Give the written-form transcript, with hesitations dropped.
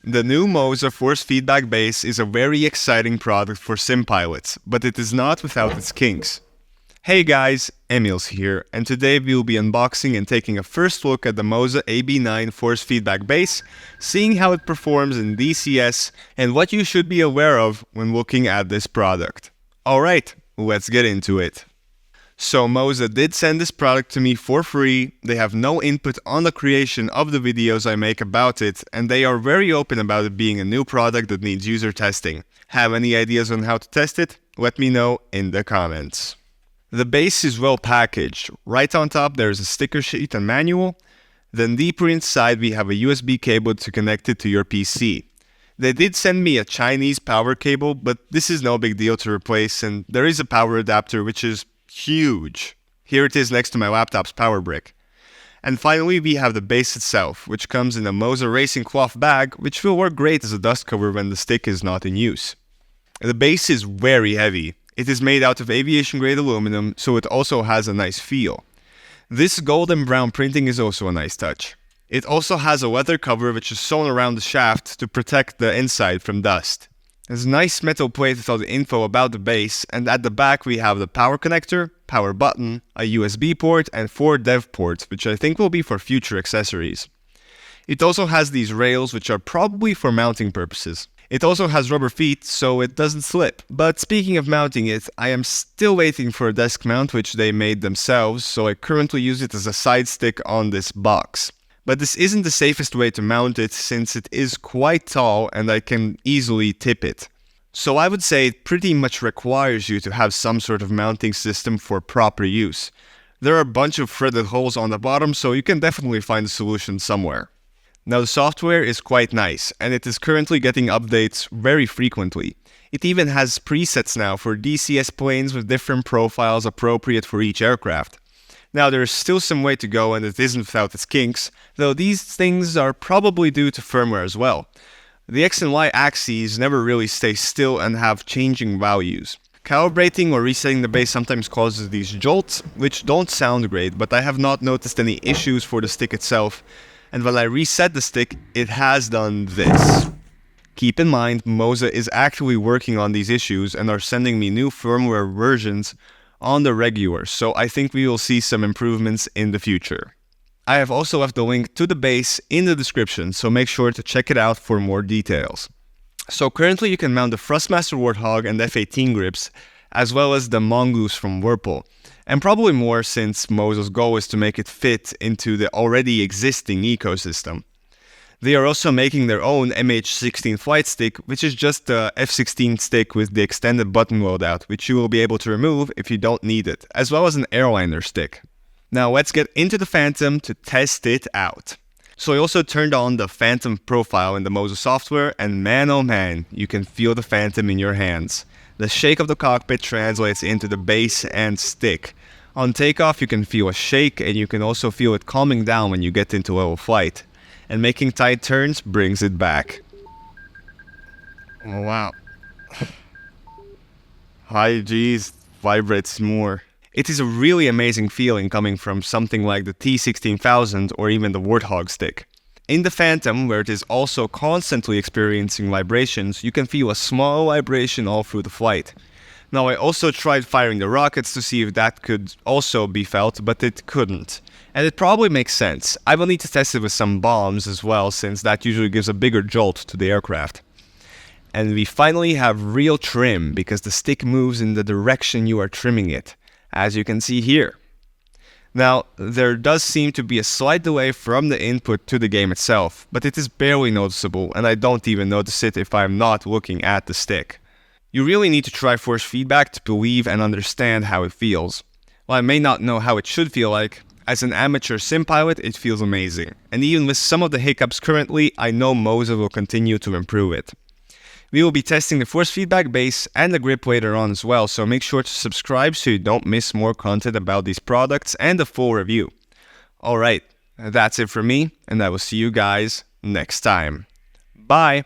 The new Moza force feedback base is a very exciting product for sim pilots, but it is not without its kinks. Hey guys, Emils here, and today we will be unboxing and taking a first look at the Moza AB9 force feedback base, seeing how it performs in DCS and what you should be aware of when looking at this product. Alright, let's get into it. So Moza did send this product to me for free. They have no input on the creation of the videos I make about it, and they are very open about it being a new product that needs user testing. Have any ideas on how to test it? Let me know in the comments. The base is well packaged. Right on top there is a sticker sheet and manual. Then deeper inside we have a USB cable to connect it to your PC. They did send me a Chinese power cable, but this is no big deal to replace, and there is a power adapter which is huge. Here it is next to my laptop's power brick. And finally we have the base itself, which comes in a Moza racing cloth bag, which will work great as a dust cover when the stick is not in use. The base is very heavy. It is made out of aviation grade aluminum, so it also has a nice feel. This gold and brown printing is also a nice touch. It also has a leather cover which is sewn around the shaft to protect the inside from dust. There's a nice metal plate with all the info about the base, and at the back we have the power connector, power button, a USB port, and 4 dev ports, which I think will be for future accessories. It also has these rails which are probably for mounting purposes. It also has rubber feet so it doesn't slip. But speaking of mounting it, I am still waiting for a desk mount which they made themselves, so I currently use it as a side stick on this box. But this isn't the safest way to mount it since it is quite tall and I can easily tip it. So I would say it pretty much requires you to have some sort of mounting system for proper use. There are a bunch of threaded holes on the bottom, so you can definitely find a solution somewhere. Now the software is quite nice and it is currently getting updates very frequently. It even has presets now for DCS planes with different profiles appropriate for each aircraft. Now there is still some way to go and it isn't without its kinks, though these things are probably due to firmware as well. The X and Y axes never really stay still and have changing values. Calibrating or resetting the base sometimes causes these jolts, which don't sound great, but I have not noticed any issues for the stick itself, and when I reset the stick, it has done this. Keep in mind, Moza is actively working on these issues and are sending me new firmware versions on the regular, so I think we will see some improvements in the future. I have also left the link to the base in the description, so make sure to check it out for more details. So currently you can mount the Thrustmaster Warthog and F-18 grips, as well as the Mongoose from Whirlpool, and probably more since Moza's goal is to make it fit into the already existing ecosystem. They are also making their own MH16 flight stick, which is just the F-16 stick with the extended button loadout, which you will be able to remove if you don't need it, as well as an airliner stick. Now let's get into the Phantom to test it out. So I also turned on the Phantom profile in the Moza software, and man oh man, you can feel the Phantom in your hands. The shake of the cockpit translates into the base and stick. On takeoff you can feel a shake, and you can also feel it calming down when you get into level flight. And making tight turns brings it back. Oh wow. High G's vibrates more. It is a really amazing feeling coming from something like the T16000 or even the Warthog stick. In the Phantom, where it is also constantly experiencing vibrations, you can feel a small vibration all through the flight. Now I also tried firing the rockets to see if that could also be felt, but it couldn't. And it probably makes sense. I will need to test it with some bombs as well, since that usually gives a bigger jolt to the aircraft. And we finally have real trim, because the stick moves in the direction you are trimming it, as you can see here. Now, there does seem to be a slight delay from the input to the game itself, but it is barely noticeable, and I don't even notice it if I'm not looking at the stick. You really need to try force feedback to believe and understand how it feels. While I may not know how it should feel like, as an amateur sim pilot it feels amazing, and even with some of the hiccups currently, I know Moza will continue to improve it. We will be testing the force feedback base and the grip later on as well, so make sure to subscribe so you don't miss more content about these products and the full review. Alright, that's it for me, and I will see you guys next time. Bye!